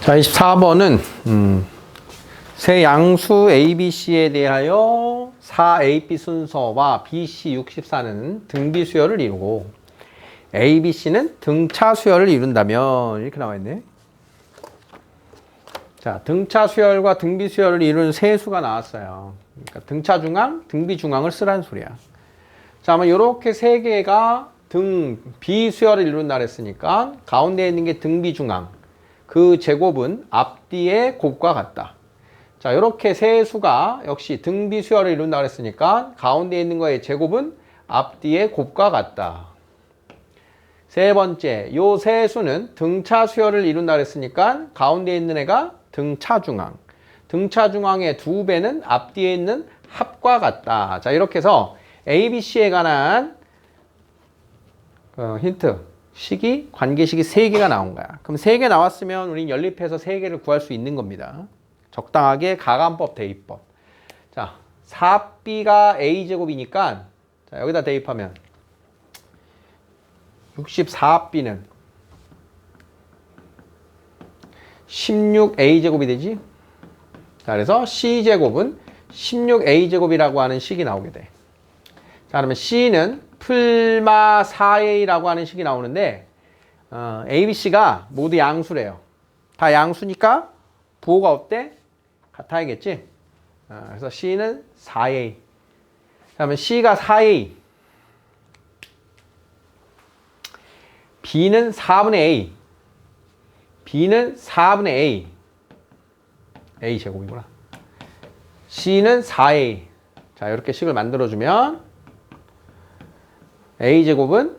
자, 24번은 세 양수 ABC에 대하여 4AB 순서와 BC 64는 등비 수열을 이루고 ABC는 등차 수열을 이룬다면 이렇게 나와 있네. 자, 등차 수열과 등비 수열을 이루는 세 수가 나왔어요. 그러니까 등차 중앙, 등비 중앙을 쓰라는 소리야. 자, 아마 이렇게 세 개가 등비 수열을 이룬다 그랬으니까 가운데 있는 게 등비 중앙. 그 제곱은 앞뒤의 곱과 같다. 자, 이렇게 세 수가 역시 등비 수열을 이룬다 그랬으니까 가운데 있는 거의 제곱은 앞뒤의 곱과 같다. 세 번째, 요 세 수는 등차 수열을 이룬다 그랬으니까 가운데 있는 애가 등차 중앙. 등차 중앙의 두 배는 앞뒤에 있는 합과 같다. 자, 이렇게 해서 ABC에 관한 힌트. 식이, 관계식이 3개가 나온 거야. 그럼 3개 나왔으면 우린 연립해서 3개를 구할 수 있는 겁니다. 적당하게 가감법, 대입법. 자, 4B가 A제곱이니까 자, 여기다 대입하면 64B는 16A제곱이 되지? 자, 그래서 C제곱은 16A제곱이라고 하는 식이 나오게 돼. 자, 그러면 C는 풀마 4A라고 하는 식이 나오는데 ABC가 모두 양수래요. 다 양수니까 부호가 어때? 같아야겠지? 그래서 C는 4A. 그러면 C가 4A. B는 4분의 A. B는 4분의 A. A 제곱이구나. C는 4A. 자, 이렇게 식을 만들어주면 A제곱은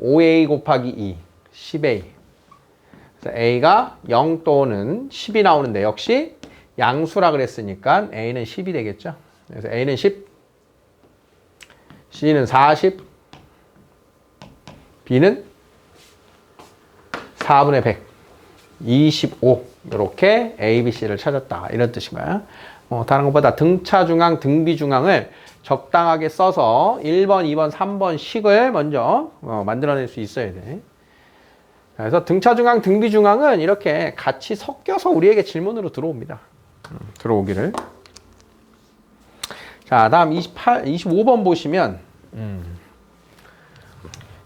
5A 곱하기 2, 10A. 그래서 A가 0 또는 10이 나오는데 역시 양수라 그랬으니까 A는 10이 되겠죠. 그래서 A는 10, C는 40, B는 4분의 100, 25. 이렇게 A, B, C를 찾았다. 이런 뜻인 거야. 다른 것보다 등차 중앙, 등비 중앙을 적당하게 써서 1번, 2번, 3번 식을 먼저 만들어낼 수 있어야 돼. 그래서 등차 중앙, 등비 중앙은 이렇게 같이 섞여서 우리에게 질문으로 들어옵니다. 들어오기를. 자, 다음 25번 보시면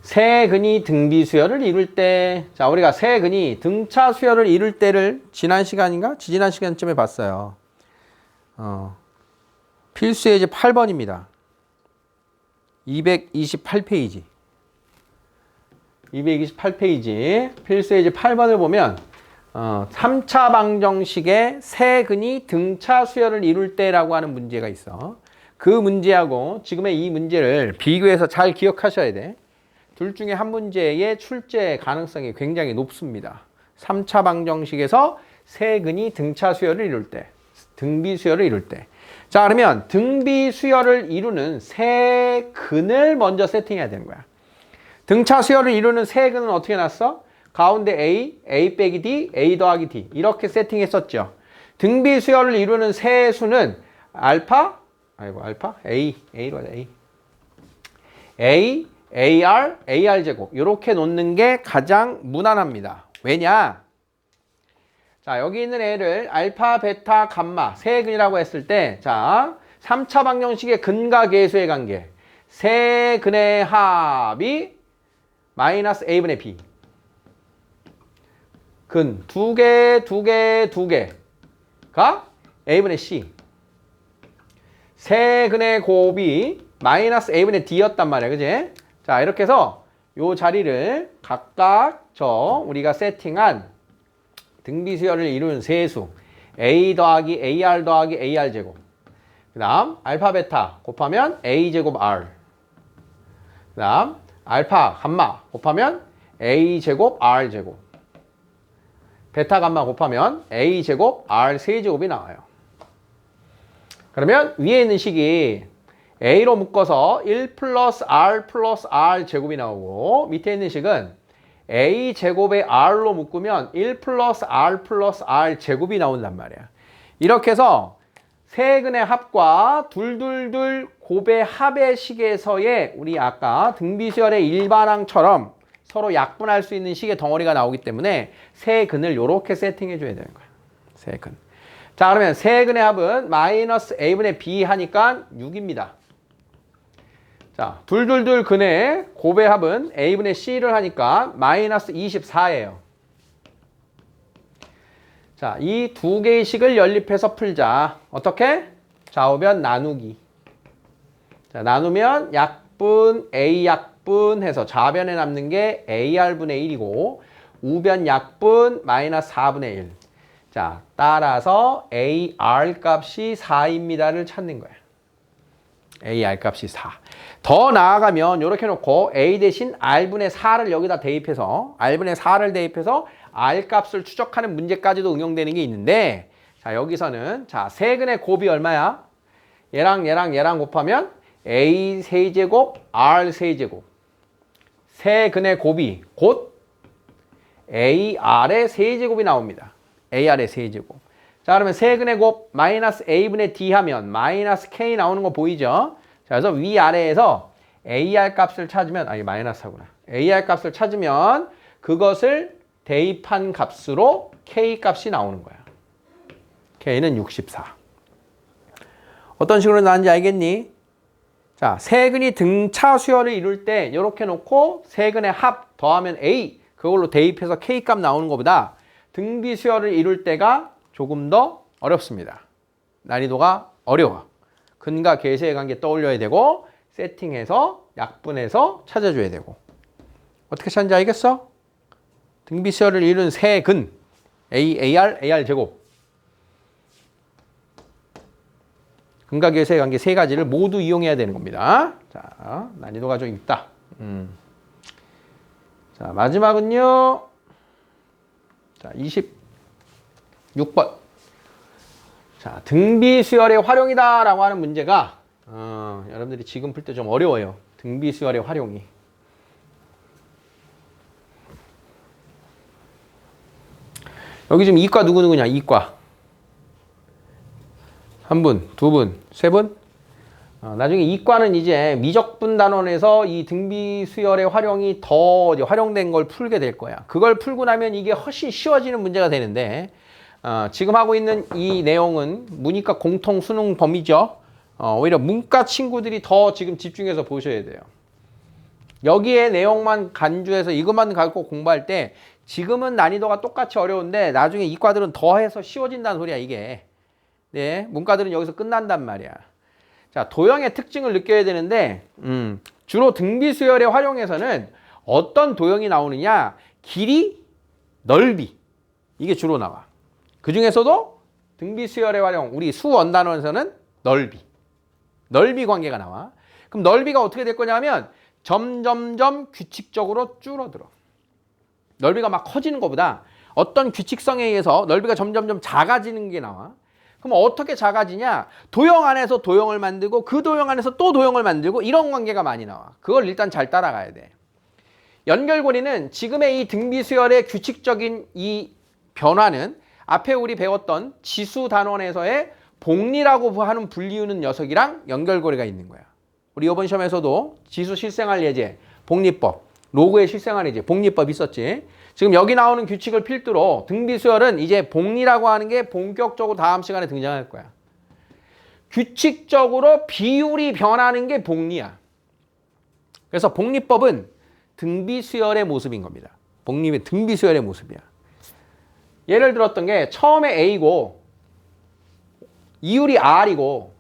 세근이 등비 수열을 이룰 때, 자, 우리가 세근이 등차 수열을 이룰 때를 지난 시간인가? 지지난 시간쯤에 봤어요. 필수 예제 8번입니다. 228페이지. 228페이지. 필수 예제 8번을 보면 3차 방정식의 세근이 등차 수열을 이룰 때라고 하는 문제가 있어. 그 문제하고 지금의 이 문제를 비교해서 잘 기억하셔야 돼. 둘 중에 한 문제의 출제 가능성이 굉장히 높습니다. 3차 방정식에서 세근이 등차 수열을 이룰 때, 등비 수열을 이룰 때. 자, 그러면 등비 수열을 이루는 세근을 먼저 세팅해야 되는 거야. 등차 수열을 이루는 세근은 어떻게 놨어? 가운데 A, A 빼기 D, A 더하기 D 이렇게 세팅했었죠. 등비 수열을 이루는 세수는 알파, A로 하자, A, AR, AR 제곱 이렇게 놓는 게 가장 무난합니다. 왜냐? 자, 여기 있는 애를 알파, 베타, 감마 세근이라고 했을 때, 자, 3차 방정식의 근과 계수의 관계. 세근의 합이 마이너스 A분의 B. 근 두 개가 A분의 C. 세근의 곱이 마이너스 A분의 D였단 말이야. 그지? 자, 이렇게 해서 요 자리를 각각 우리가 세팅한 등비 수열을 이루는 세수 A 더하기 AR 더하기 AR 제곱 그 다음 알파 베타 곱하면 A 제곱 R 그 다음 알파 감마 곱하면 A 제곱 R 제곱 베타 감마 곱하면 A 제곱 R 세제곱이 나와요. 그러면 위에 있는 식이 A로 묶어서 1 플러스 R 플러스 R 제곱이 나오고 밑에 있는 식은 A 제곱에 R로 묶으면 1 플러스 R 플러스 R 제곱이 나온단 말이야. 이렇게 해서 세근의 합과 둘둘둘 곱의 합의 식에서의 우리 아까 등비수열의 일반항처럼 서로 약분할 수 있는 식의 덩어리가 나오기 때문에 세근을 이렇게 세팅해 줘야 되는 거야. 세근. 자, 그러면 세근의 합은 마이너스 a분의 b 하니까 6입니다. 자, 둘둘둘 근의 곱의 합은 a분의 c를 하니까 마이너스 24예요. 자, 이 두 개의 식을 연립해서 풀자. 어떻게? 좌우변 나누기. 자, 나누면 약분, a 약분 해서 좌변에 남는 게 ar분의 1이고 우변 약분 마이너스 4분의 1. 자, 따라서 ar 값이 4입니다를 찾는 거야. ar 값이 4. 더 나아가면 이렇게 놓고 a 대신 r분의 4를 여기다 대입해서 r분의 4를 대입해서 r 값을 추적하는 문제까지도 응용되는 게 있는데 자, 여기서는 자, 세근의 곱이 얼마야? 얘랑 곱하면 a 세제곱 r 세제곱. 세근의 곱이 곧 ar의 세제곱이 나옵니다. ar의 세제곱. 자, 그러면 세근의 곱 마이너스 a분의 d 하면 마이너스 k 나오는 거 보이죠? 자, 그래서 위아래에서 ar 값을 찾으면 이게 마이너스하구나. ar 값을 찾으면 그것을 대입한 값으로 k 값이 나오는 거야. k는 64. 어떤 식으로 나왔는지 알겠니? 자, 세근이 등차 수열을 이룰 때 이렇게 놓고 세근의 합 더하면 a 그걸로 대입해서 k 값 나오는 것보다 등비 수열을 이룰 때가 조금 더 어렵습니다. 난이도가 어려워. 근과 계수의 관계 떠올려야 되고 세팅해서 약분해서 찾아줘야 되고. 어떻게 찾는지 알겠어? 등비 수열을 이룬 세근 ar 제곱. 근과 계수의 관계 세 가지를 모두 이용해야 되는 겁니다. 자, 난이도가 좀 있다. 자, 마지막은요. 자, 26번. 자, 등비 수열의 활용이다 라고 하는 문제가 여러분들이 지금 풀 때 좀 어려워요. 등비 수열의 활용이. 여기 지금 이과 누구냐? 이과. 한 분, 두 분, 세 분? 나중에 이과는 이제 미적분 단원에서 이 등비 수열의 활용이 더 활용된 걸 풀게 될 거야. 그걸 풀고 나면 이게 훨씬 쉬워지는 문제가 되는데 지금 하고 있는 이 내용은 문이과 공통 수능 범위죠. 오히려 문과 친구들이 더 지금 집중해서 보셔야 돼요. 여기에 내용만 간주해서 이것만 갖고 공부할 때 지금은 난이도가 똑같이 어려운데 나중에 이과들은 더 해서 쉬워진다는 소리야 이게. 네, 문과들은 여기서 끝난단 말이야. 자, 도형의 특징을 느껴야 되는데 주로 등비 수열의 활용에서는 어떤 도형이 나오느냐? 길이, 넓이. 이게 주로 나와. 그 중에서도 등비 수열의 활용, 우리 수원 단원에서는 넓이 관계가 나와. 그럼 넓이가 어떻게 될 거냐면 점점점 규칙적으로 줄어들어. 넓이가 막 커지는 것보다 어떤 규칙성에 의해서 넓이가 점점점 작아지는 게 나와. 그럼 어떻게 작아지냐? 도형 안에서 도형을 만들고 그 도형 안에서 또 도형을 만들고 이런 관계가 많이 나와. 그걸 일단 잘 따라가야 돼. 연결고리는 지금의 이 등비 수열의 규칙적인 이 변화는 앞에 우리 배웠던 지수 단원에서의 복리라고 하는 불리우는 녀석이랑 연결고리가 있는 거야. 우리 이번 시험에서도 지수 실생활 예제, 복리법, 로그의 실생활 예제, 복리법 있었지. 지금 여기 나오는 규칙을 필두로 등비 수열은 이제 복리라고 하는 게 본격적으로 다음 시간에 등장할 거야. 규칙적으로 비율이 변하는 게 복리야. 그래서 복리법은 등비 수열의 모습인 겁니다. 복리의 등비 수열의 모습이야. 예를 들었던 게 처음에 A고 이율이 R이고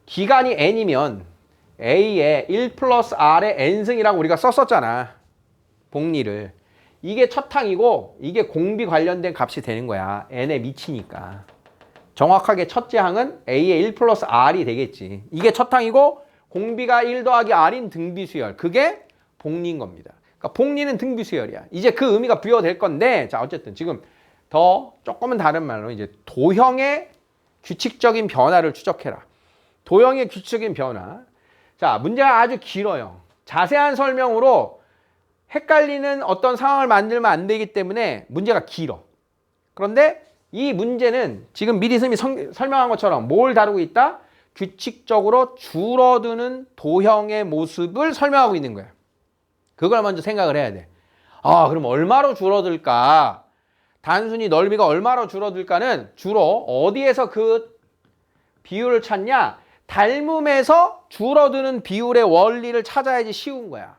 기간이 N이면 A에 1 플러스 R의 N승이라고 우리가 썼었잖아. 복리를. 이게 첫 항이고 이게 공비 관련된 값이 되는 거야. N에 미치니까. 정확하게 첫째 항은 A의 1 플러스 R이 되겠지. 이게 첫 항이고 공비가 1 더하기 R인 등비 수열. 그게 복리인 겁니다. 그러니까 복리는 등비 수열이야. 이제 그 의미가 부여될 건데 자 어쨌든 지금 더 조금은 다른 말로 이제 도형의 규칙적인 변화를 추적해라. 도형의 규칙적인 변화. 자, 문제가 아주 길어요. 자세한 설명으로 헷갈리는 어떤 상황을 만들면 안 되기 때문에 문제가 길어. 그런데 이 문제는 지금 미리 설명한 것처럼 뭘 다루고 있다? 규칙적으로 줄어드는 도형의 모습을 설명하고 있는 거야. 그걸 먼저 생각을 해야 돼. 아, 그럼 얼마로 줄어들까? 단순히 넓이가 얼마로 줄어들까는 주로 어디에서 그 비율을 찾냐? 닮음에서 줄어드는 비율의 원리를 찾아야지 쉬운 거야.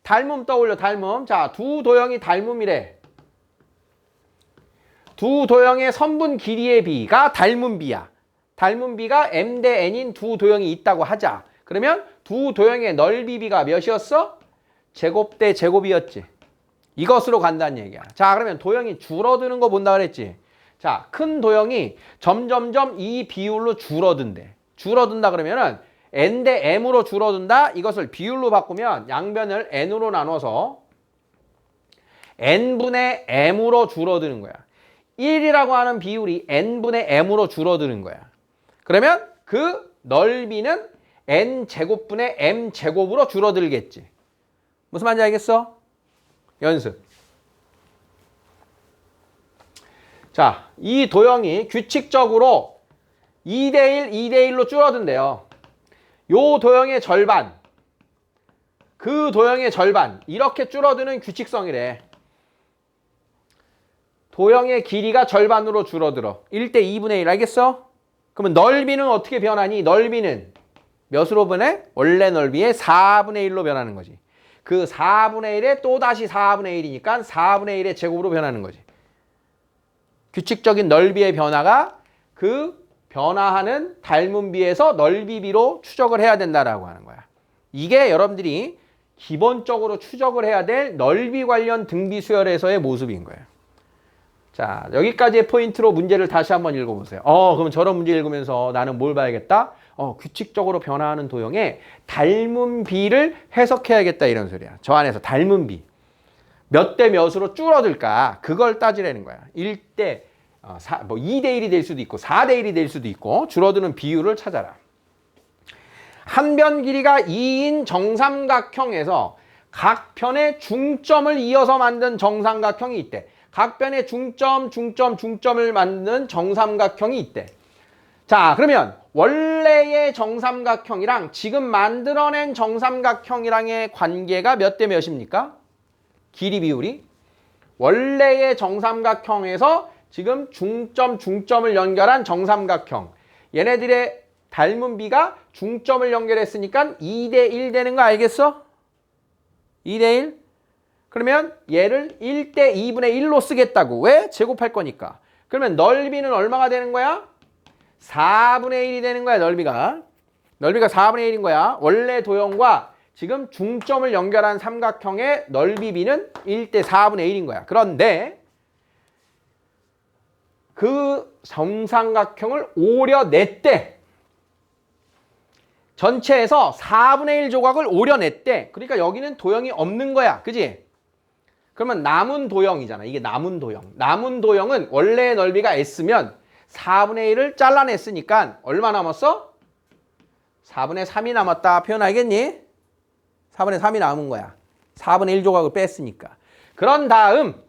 닮음 떠올려, 닮음. 자, 두 도형이 닮음이래. 두 도형의 선분 길이의 비가 닮음 비야. 닮음 비가 m 대 n인 두 도형이 있다고 하자. 그러면 두 도형의 넓이 비가 몇이었어? 제곱 대 제곱이었지. 이것으로 간다는 얘기야. 자, 그러면 도형이 줄어드는 거 본다 그랬지. 자, 큰 도형이 점점점 이 비율로 줄어든대. 줄어든다 그러면은 n 대 m으로 줄어든다. 이것을 비율로 바꾸면 양변을 n으로 나눠서 n분의 m으로 줄어드는 거야. 1이라고 하는 비율이 n분의 m으로 줄어드는 거야. 그러면 그 넓이는 n제곱분의 m제곱으로 줄어들겠지. 무슨 말인지 알겠어? 연습. 자, 이 도형이 규칙적으로 2대1, 2대1로 줄어든대요. 요 도형의 절반, 그 도형의 절반, 이렇게 줄어드는 규칙성이래. 도형의 길이가 절반으로 줄어들어. 1대 2분의 1, 알겠어? 그러면 넓이는 어떻게 변하니? 넓이는 몇으로 변해? 원래 넓이의 4분의 1로 변하는 거지. 그 4분의 1에 또다시 4분의 1이니까 4분의 1의 제곱으로 변하는 거지. 규칙적인 넓이의 변화가 그 변화하는 닮음비에서 넓이비로 추적을 해야 된다라고 하는 거야. 이게 여러분들이 기본적으로 추적을 해야 될 넓이 관련 등비 수열에서의 모습인 거예요. 자, 여기까지의 포인트로 문제를 다시 한번 읽어보세요. 그럼 저런 문제 읽으면서 나는 뭘 봐야겠다? 규칙적으로 변화하는 도형의 닮음비를 해석해야겠다 이런 소리야. 저 안에서 닮음비. 몇 대 몇으로 줄어들까? 그걸 따지라는 거야. 1대, 2대 1이 될 수도 있고 4대 1이 될 수도 있고 줄어드는 비율을 찾아라. 한 변 길이가 2인 정삼각형에서 각 편의 중점을 이어서 만든 정삼각형이 있대. 각 변의 중점을 만드는 정삼각형이 있대. 자, 그러면 원래의 정삼각형이랑 지금 만들어낸 정삼각형이랑의 관계가 몇 대 몇입니까? 길이 비율이. 원래의 정삼각형에서 지금 중점을 연결한 정삼각형. 얘네들의 닮은 비가 중점을 연결했으니까 2대 1 되는 거 알겠어? 2대 1? 그러면 얘를 1대 2분의 1로 쓰겠다고. 왜? 제곱할 거니까. 그러면 넓이는 얼마가 되는 거야? 4분의 1이 되는 거야, 넓이가. 넓이가 4분의 1인 거야. 원래 도형과 지금 중점을 연결한 삼각형의 넓이 비는 1대 4분의 1인 거야. 그런데 그 정삼각형을 오려냈대. 전체에서 4분의 1 조각을 오려냈대. 그러니까 여기는 도형이 없는 거야. 그지? 그러면 남은 도형이잖아. 이게 남은 도형. 남은 도형은 원래의 넓이가 S면 4분의 1을 잘라냈으니까 얼마 남았어? 4분의 3이 남았다. 표현 알겠니? 4분의 3이 남은 거야. 4분의 1 조각을 뺐으니까. 그런 다음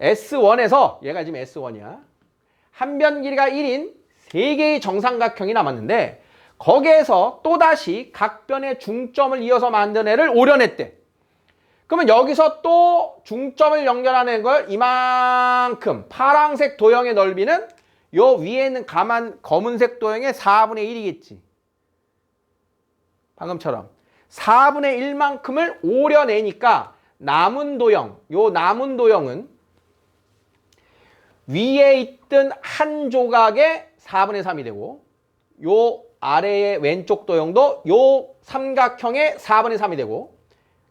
S1에서 얘가 지금 S1이야. 한 변 길이가 1인 3개의 정삼각형이 남았는데 거기에서 또다시 각 변의 중점을 이어서 만든 애를 오려냈대. 그러면 여기서 또 중점을 연결하는 걸 이만큼 파란색 도형의 넓이는 요 위에 있는 검은색 도형의 4분의 1이겠지. 방금처럼 4분의 1만큼을 오려내니까 남은 도형, 요 남은 도형은 위에 있던 한 조각의 4분의 3이 되고 요 아래의 왼쪽 도형도 요 삼각형의 4분의 3이 되고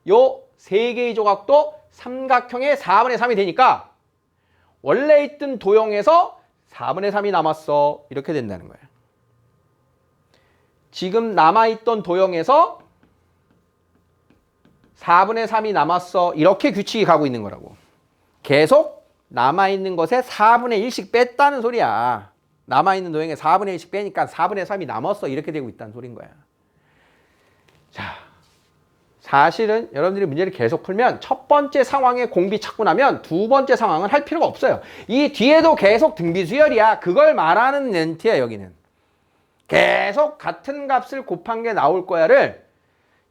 요 세 개의 조각도 삼각형의 4분의 3이 되니까 원래 있던 도형에서 4분의 3이 남았어. 이렇게 된다는 거예요. 지금 남아있던 도형에서 4분의 3이 남았어. 이렇게 규칙이 가고 있는 거라고. 계속 남아있는 것에 4분의 1씩 뺐다는 소리야. 남아있는 도형에 4분의 1씩 빼니까 4분의 3이 남았어. 이렇게 되고 있다는 소린 거야. 자, 사실은 여러분들이 문제를 계속 풀면 첫 번째 상황에 공비 찾고 나면 두 번째 상황은 할 필요가 없어요. 이 뒤에도 계속 등비수열이야. 그걸 말하는 멘트야 여기는. 계속 같은 값을 곱한 게 나올 거야를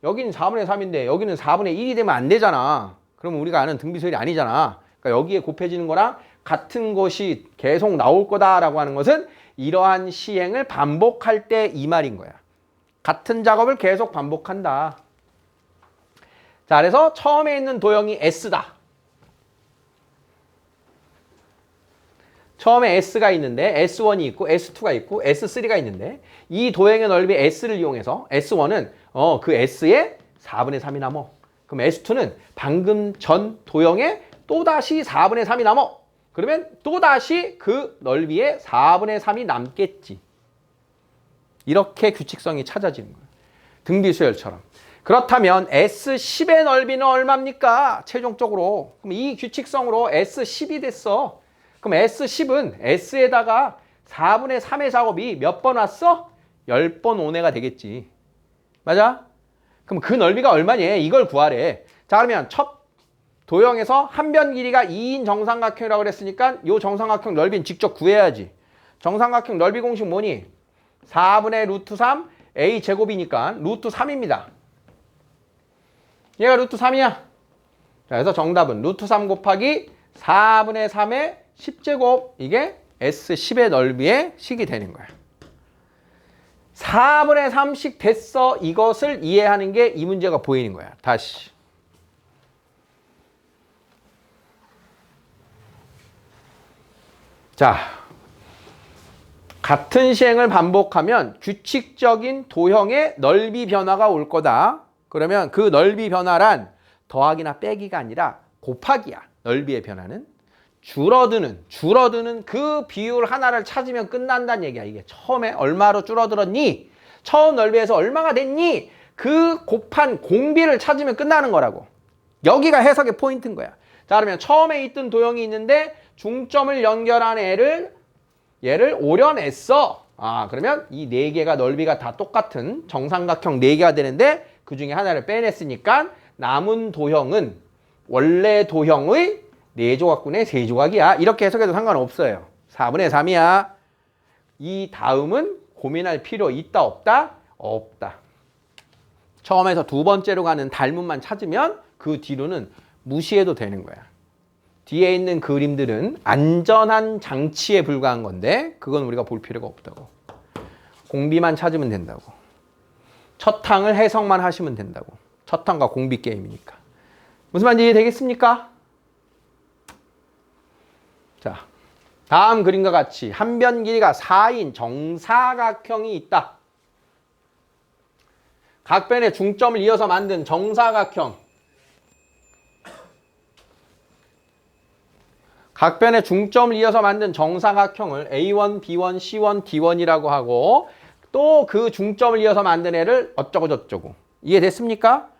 여기는 4분의 3인데 여기는 4분의 1이 되면 안 되잖아. 그러면 우리가 아는 등비수열이 아니잖아. 그러니까 여기에 곱해지는 거랑 같은 것이 계속 나올 거다라고 하는 것은 이러한 시행을 반복할 때 이 말인 거야. 같은 작업을 계속 반복한다. 자, 그래서 처음에 있는 도형이 S다. 처음에 S가 있는데 S1이 있고 S2가 있고 S3가 있는데 이 도형의 넓이 S를 이용해서 S1은 그 S의 4분의 3이 남어. 그럼 S2는 방금 전 도형의 또다시 4분의 3이 남어. 그러면 또다시 그 넓이의 4분의 3이 남겠지. 이렇게 규칙성이 찾아지는 거예요. 등비수열처럼. 그렇다면 S10의 넓이는 얼마입니까? 최종적으로. 그럼 이 규칙성으로 S10이 됐어. 그럼 S10은 S에다가 4분의 3의 작업이 몇 번 왔어? 10번 온해가 되겠지. 맞아? 그럼 그 넓이가 얼마니? 이걸 구하래. 자, 그러면 첫 도형에서 한 변 길이가 2인 정삼각형이라고 그랬으니까 이 정삼각형 넓이는 직접 구해야지. 정삼각형 넓이 공식 뭐니? 4분의 루트 3 A 제곱이니까 루트 3입니다. 얘가 루트 3이야. 그래서 정답은 루트 3 곱하기 4분의 3의 10제곱, 이게 S10의 넓이의 식이 되는 거야. 4분의 3씩 됐어. 이것을 이해하는 게 이 문제가 보이는 거야. 다시. 자, 같은 시행을 반복하면 규칙적인 도형의 넓이 변화가 올 거다. 그러면 그 넓이 변화란 더하기나 빼기가 아니라 곱하기야. 넓이의 변화는. 줄어드는 그 비율 하나를 찾으면 끝난다는 얘기야. 이게 처음에 얼마로 줄어들었니? 처음 넓이에서 얼마가 됐니? 그 곱한 공비를 찾으면 끝나는 거라고. 여기가 해석의 포인트인 거야. 자, 그러면 처음에 있던 도형이 있는데 중점을 연결한 얘를 오려냈어. 그러면 이 네 개가 넓이가 다 똑같은 정삼각형 네 개가 되는데 그 중에 하나를 빼냈으니까 남은 도형은 원래 도형의 4조각분의 3조각이야. 이렇게 해석해도 상관없어요. 4분의 3이야. 이 다음은 고민할 필요 있다 없다? 없다. 처음에서 두 번째로 가는 달문만 찾으면 그 뒤로는 무시해도 되는 거야. 뒤에 있는 그림들은 안전한 장치에 불과한 건데 그건 우리가 볼 필요가 없다고. 공비만 찾으면 된다고. 첫 항을 해석만 하시면 된다고. 첫 항과 공비 게임이니까. 무슨 말인지 이해되겠습니까? 자, 다음 그림과 같이 한 변 길이가 4인 정사각형이 있다. 각 변의 중점을 이어서 만든 정사각형. 각 변의 중점을 이어서 만든 정사각형을 A1, B1, C1, D1이라고 하고 또 그 중점을 이어서 만든 애를 어쩌고 저쩌고. 이해됐습니까?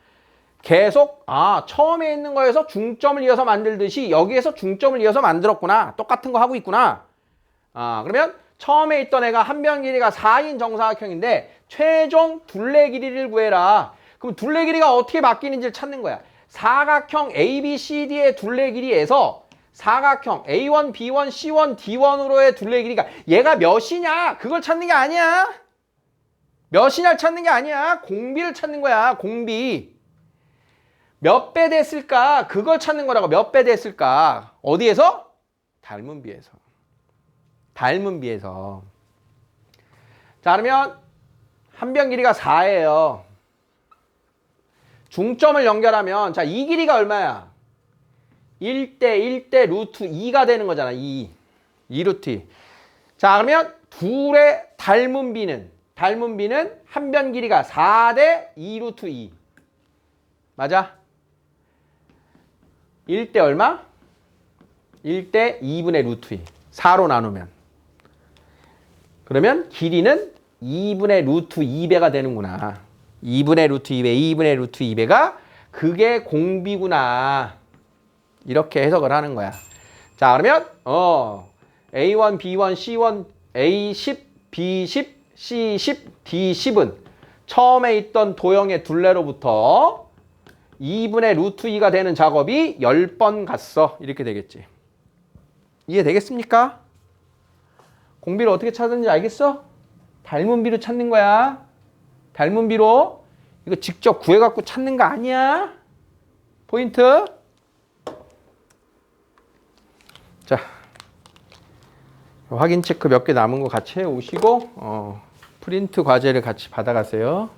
계속 처음에 있는 거에서 중점을 이어서 만들듯이 여기에서 중점을 이어서 만들었구나. 똑같은 거 하고 있구나. 그러면 처음에 있던 애가 한 변 길이가 4인 정사각형인데 최종 둘레 길이를 구해라. 그럼 둘레 길이가 어떻게 바뀌는지를 찾는 거야. 사각형 ABCD의 둘레 길이에서 사각형 A1, B1, C1, D1으로의 둘레 길이가 얘가 몇이냐? 그걸 찾는 게 아니야. 몇이냐를 찾는 게 아니야. 공비를 찾는 거야. 공비. 몇 배 됐을까? 그걸 찾는 거라고. 몇 배 됐을까? 어디에서? 닮은비에서. 닮은비에서. 자, 그러면 한 변 길이가 4예요. 중점을 연결하면 자, 이 길이가 얼마야? 1대 루트 2가 되는 거잖아. 2 루트 2. 자, 그러면 둘의 닮은비는 한 변 길이가 4대 2 루트 2. 맞아? 1대 얼마? 1대 2분의 루트 2. 4로 나누면. 그러면 길이는 2분의 루트 2배가 되는구나. 2분의 루트 2배, 2분의 루트 2배가 그게 공비구나. 이렇게 해석을 하는 거야. 자, 그러면 A1, B1, C1, A10, B10, C10, D10은 처음에 있던 도형의 둘레로부터 2분의 루트 2가 되는 작업이 10번 갔어. 이렇게 되겠지. 이해되겠습니까? 공비를 어떻게 찾는지 알겠어? 닮은비로 찾는 거야. 닮은비로 이거 직접 구해갖고 찾는 거 아니야? 포인트. 자, 확인 체크 몇 개 남은 거 같이 해오시고 프린트 과제를 같이 받아가세요.